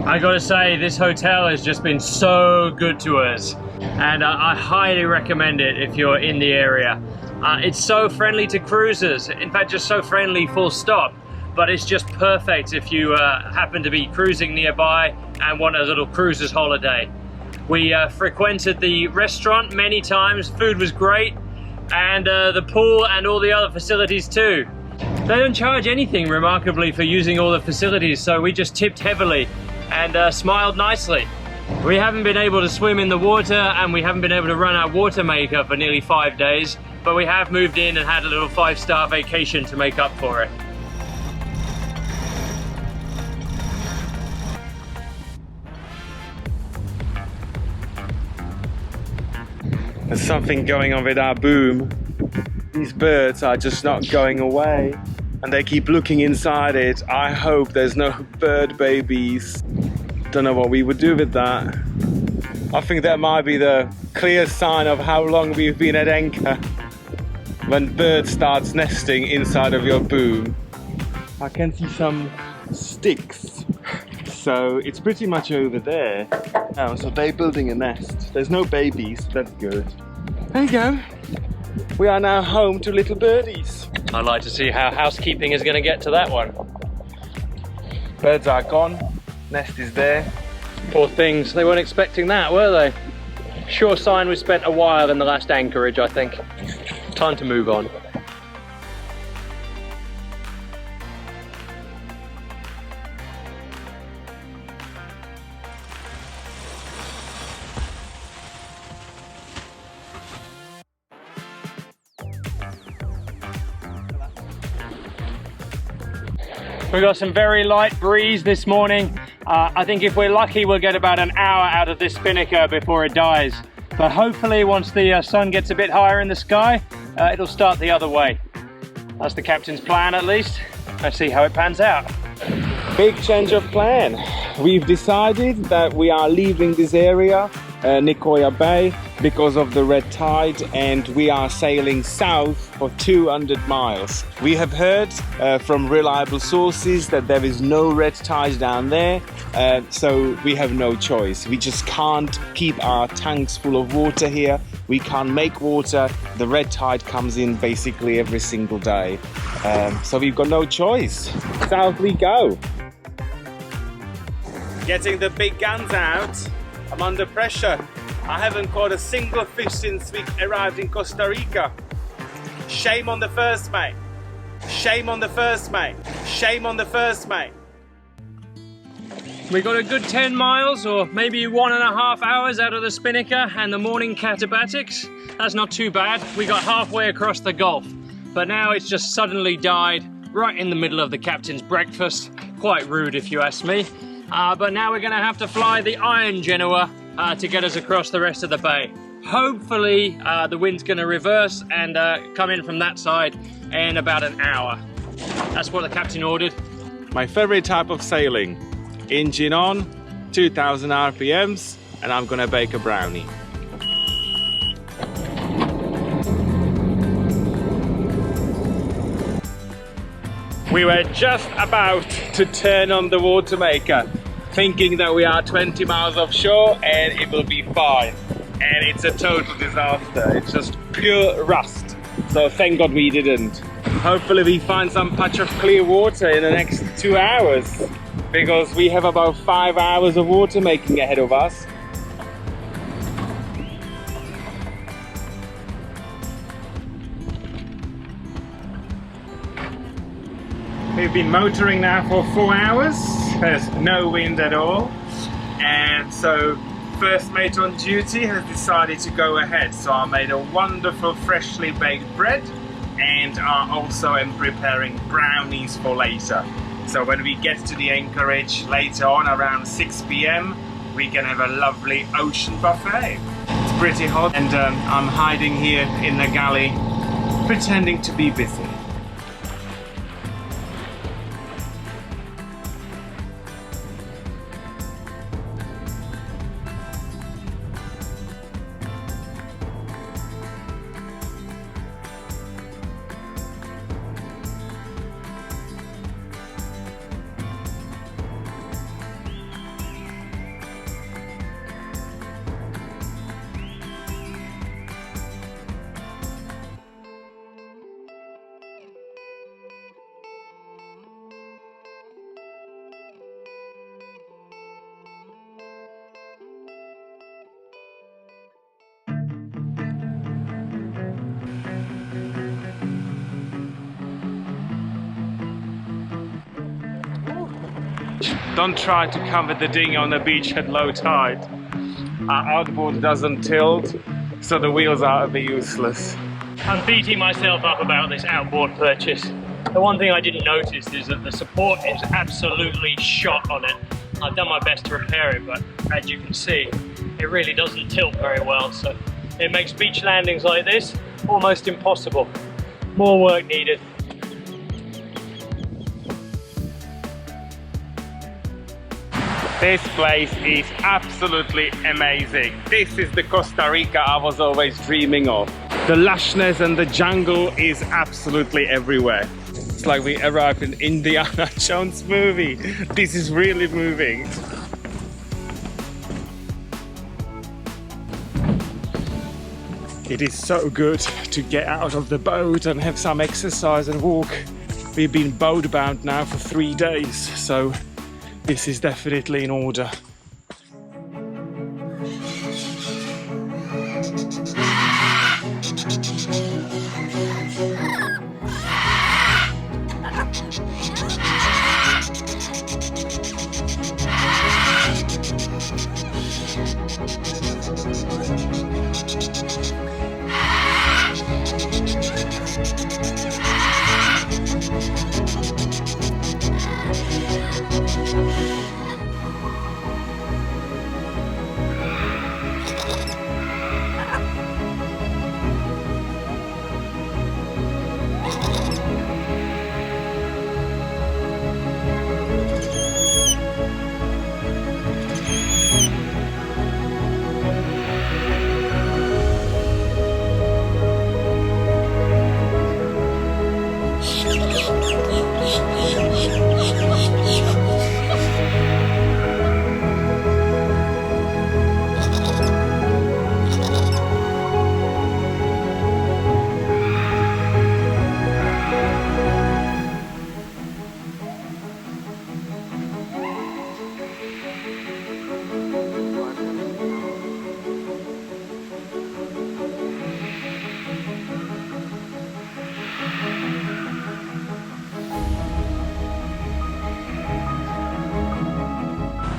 I gotta say, this hotel has just been so good to us, and I highly recommend it if you're in the area. It's so friendly to cruisers, in fact just so friendly full stop, but it's just perfect if you happen to be cruising nearby and want a little cruiser's holiday. We frequented the restaurant many times, food was great, and the pool and all the other facilities too. They don't charge anything remarkably for using all the facilities, so we just tipped heavily and smiled nicely. We haven't been able to swim in the water, and we haven't been able to run our water maker for nearly 5 days, but we have moved in and had a little 5-star vacation to make up for it. There's something going on with our boom. These birds are just not going away, and they keep looking inside it. I hope there's no bird babies. Don't know what we would do with that. I think that might be the clear sign of how long we've been at anchor. When bird starts nesting inside of your boom. I can see some sticks. So it's pretty much over there. Oh, so they're building a nest. There's no babies, that's good. There you go. We are now home to little birdies. I'd like to see how housekeeping is going to get to that one. Birds are gone. Nest is there. Poor things, they weren't expecting that, were they? Sure sign we spent a while in the last anchorage, I think. Time to move on. We've got some very light breeze this morning. I think if we're lucky we'll get about an hour out of this spinnaker before it dies. But hopefully once the sun gets a bit higher in the sky, it'll start the other way. That's the captain's plan at least. Let's see how it pans out. Big change of plan. We've decided that we are leaving this area, Nicoya Bay, because of the red tide, and we are sailing south for 200 miles. We have heard from reliable sources that there is no red tide down there, so we have no choice. We just can't keep our tanks full of water here. We can't make water. The red tide comes in basically every single day. So we've got no choice. South we go. Getting the big guns out. I'm under pressure. I haven't caught a single fish since we arrived in Costa Rica. Shame on the first mate. Shame on the first mate. Shame on the first mate. We got a good 10 miles or maybe 1.5 hours out of the spinnaker and the morning catabatics. That's not too bad. We got halfway across the Gulf, but now it's just suddenly died right in the middle of the captain's breakfast. Quite rude if you ask me. But now we're gonna have to fly the Iron Genoa to get us across the rest of the bay. Hopefully the wind's gonna reverse and come in from that side in about an hour. That's what the captain ordered. My favorite type of sailing. Engine on, 2000 RPMs, and I'm gonna bake a brownie. We were just about to turn on the water maker, thinking that we are 20 miles offshore and it will be fine. And it's a total disaster. It's just pure rust. So thank God we didn't. Hopefully we find some patch of clear water in the next 2 hours, because we have about 5 hours of water making ahead of us. We've been motoring now for 4 hours. There's no wind at all. And so first mate on duty has decided to go ahead. So I made a wonderful freshly baked bread, and I also am preparing brownies for later. So when we get to the anchorage later on around 6 p.m, we can have a lovely ocean buffet. It's pretty hot, and I'm hiding here in the galley, pretending to be busy. Don't try to come with the dinghy on the beach at low tide. Our outboard doesn't tilt, so the wheels are a bit useless. I'm beating myself up about this outboard purchase. The one thing I didn't notice is that the support is absolutely shot on it. I've done my best to repair it, but as you can see, it really doesn't tilt very well, so it makes beach landings like this almost impossible. More work needed. This place is absolutely amazing. This is the Costa Rica I was always dreaming of. The lushness and the jungle is absolutely everywhere. It's like we arrived in Indiana Jones movie. This is really moving. It is so good to get out of the boat and have some exercise and walk. We've been boat bound now for 3 days, so this is definitely in order.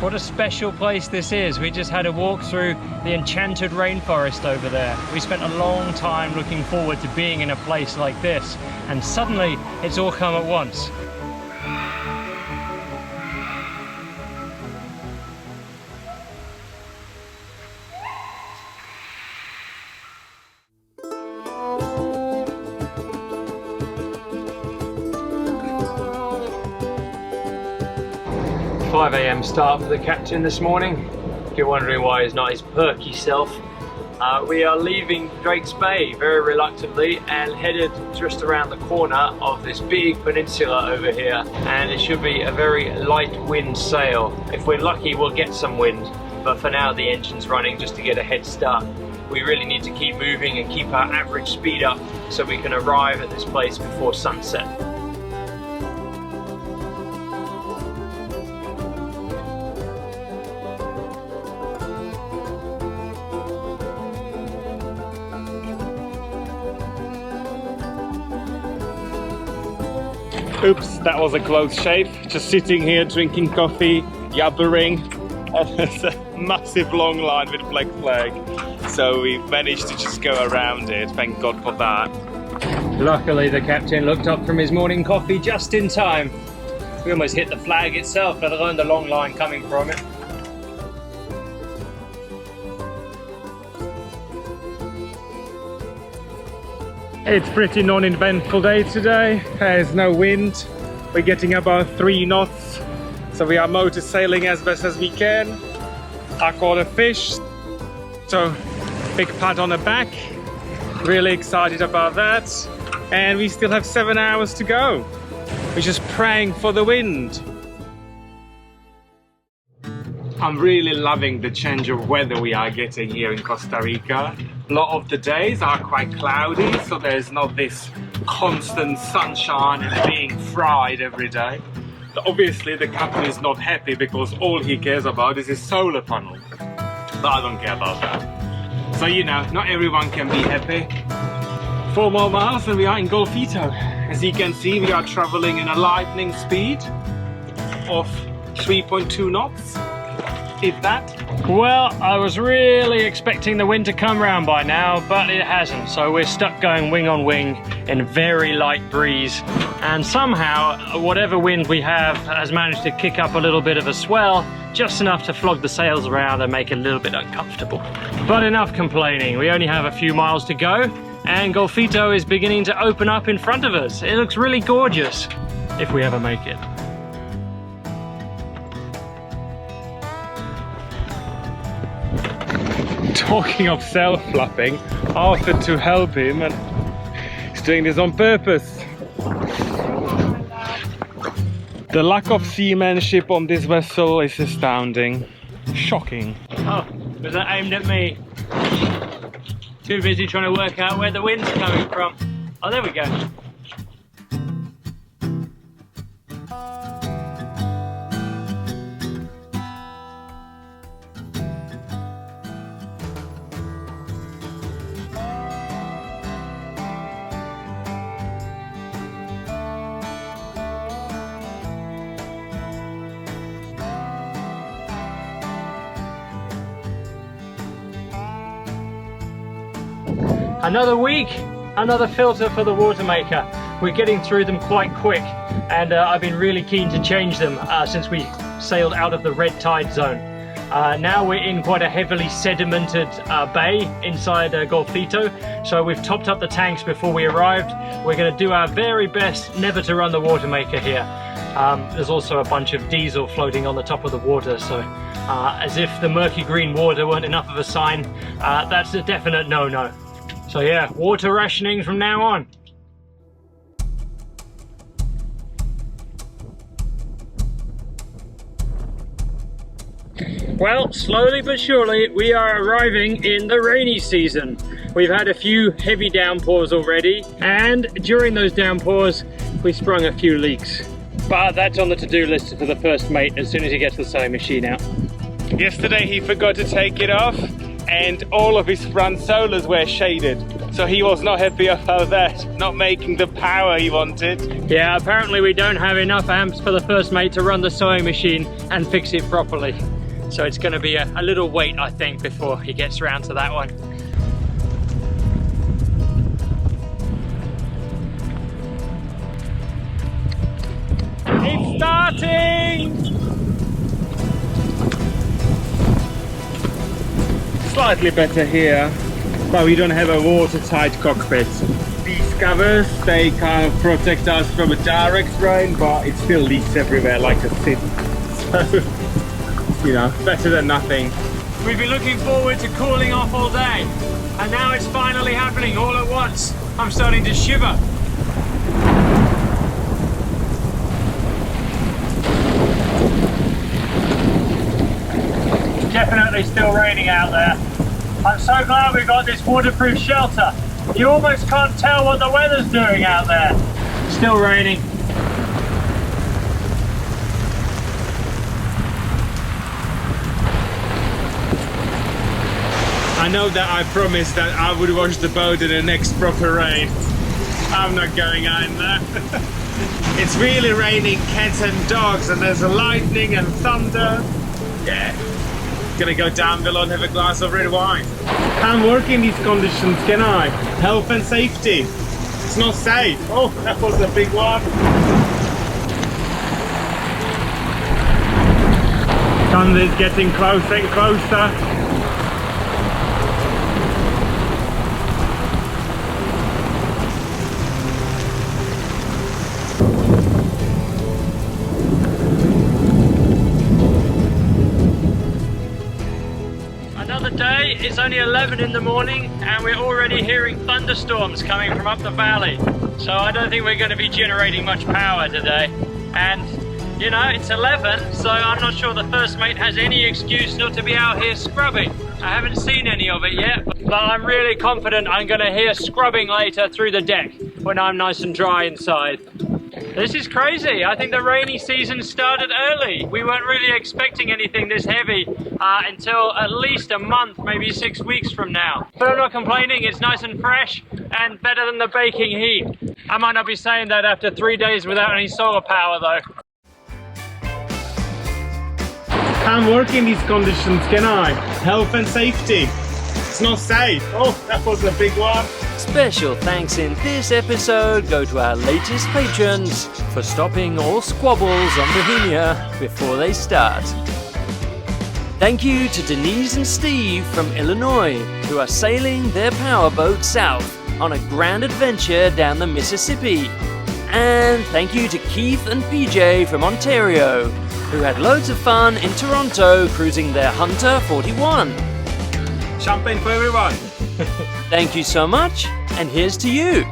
What a special place this is. We just had a walk through the enchanted rainforest over there. We spent a long time looking forward to being in a place like this, and suddenly it's all come at once. "5 AM start for the captain this morning. If you're wondering why he's not his perky self, we are leaving Drake's Bay very reluctantly and headed just around the corner of this big peninsula over here, and it should be a very light wind sail. If we're lucky, we'll get some wind, but for now the engine's running just to get a head start. We really need to keep moving and keep our average speed up so we can arrive at this place before sunset." Oops, that was a close shave. Just sitting here drinking coffee, yabbering. There's a massive long line with black flag. So we managed to just go around it. Thank God for that. Luckily the captain looked up from his morning coffee just in time. We almost hit the flag itself, let alone the long line coming from it. It's pretty non-eventful day today. There's no wind. We're getting about 3 knots. So we are motor sailing as best as we can. I caught a fish. So big pat on the back. Really excited about that. And we still have 7 hours to go. We're just praying for the wind. I'm really loving the change of weather we are getting here in Costa Rica. A lot of the days are quite cloudy, so there's not this constant sunshine and being fried every day. But obviously the captain is not happy because all he cares about is his solar panel. But I don't care about that. So you know, not everyone can be happy. 4 more miles and we are in Golfito. As you can see, we are traveling in a lightning speed of 3.2 knots, if that. Well, I was really expecting the wind to come round by now, but it hasn't. So we're stuck going wing on wing in very light breeze. And somehow, whatever wind we have has managed to kick up a little bit of a swell, just enough to flog the sails around and make it a little bit uncomfortable. But enough complaining. We only have a few miles to go, and Golfito is beginning to open up in front of us. It looks really gorgeous, if we ever make it. Talking of self-flapping, I offered to help him and he's doing this on purpose. The lack of seamanship on this vessel is astounding. Shocking. Oh, was that aimed at me? Too busy trying to work out where the wind's coming from. Oh, there we go. Another week, another filter for the water maker. We're getting through them quite quick, and I've been really keen to change them since we sailed out of the red tide zone. Now we're in quite a heavily sedimented bay inside Golfito, so we've topped up the tanks before we arrived. We're going to do our very best never to run the water maker here. There's also a bunch of diesel floating on the top of the water, so as if the murky green water weren't enough of a sign, that's a definite no-no. So yeah, water rationing from now on. Well, slowly but surely, we are arriving in the rainy season. We've had a few heavy downpours already, and during those downpours, we sprung a few leaks. But that's on the to-do list for the first mate as soon as he gets the sewing machine out. Yesterday he forgot to take it off and all of his front solars were shaded. So he was not happy about that, not making the power he wanted. Yeah, apparently we don't have enough amps for the first mate to run the sewing machine and fix it properly. So it's going to be a little wait, I think, before he gets around to that one. It's starting! Slightly better here, but we don't have a watertight cockpit. These covers, they kind of protect us from a direct rain, but it still leaks everywhere like a sieve. So, you know, better than nothing. We've been looking forward to cooling off all day, and now it's finally happening all at once. I'm starting to shiver. Definitely still raining out there. I'm so glad we got this waterproof shelter. You almost can't tell what the weather's doing out there. Still raining. I know that I promised that I would wash the boat in the next proper rain. I'm not going out in there. It's really raining cats and dogs, and there's a lightning and thunder. Yeah. Gonna go down below and have a glass of red wine. Can't work in these conditions, can I? Health and safety. It's not safe. Oh, that was a big one. Thunder's getting closer and closer. It's only 11 in the morning and we're already hearing thunderstorms coming from up the valley. So I don't think we're going to be generating much power today. And you know, it's 11, so I'm not sure the first mate has any excuse not to be out here scrubbing. I haven't seen any of it yet, but I'm really confident I'm going to hear scrubbing later through the deck when I'm nice and dry inside. This is crazy. I think the rainy season started early. We weren't really expecting anything this heavy until at least a month, maybe 6 weeks from now. But I'm not complaining. It's nice and fresh and better than the baking heat. I might not be saying that after 3 days without any solar power though. can't work in these conditions, can I? Health and safety. It's not safe. Oh, that was a big one. Special thanks in this episode go to our latest patrons for stopping all squabbles on Bohemia before they start. Thank you to Denise and Steve from Illinois, who are sailing their powerboat south on a grand adventure down the Mississippi. And thank you to Keith and PJ from Ontario, who had loads of fun in Toronto cruising their Hunter 41. Champagne for everyone. Thank you so much, and here's to you.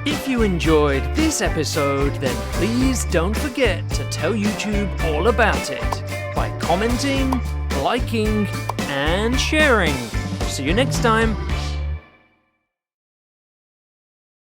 If you enjoyed this episode, then please don't forget to tell YouTube all about it by commenting, liking, and sharing. See you next time.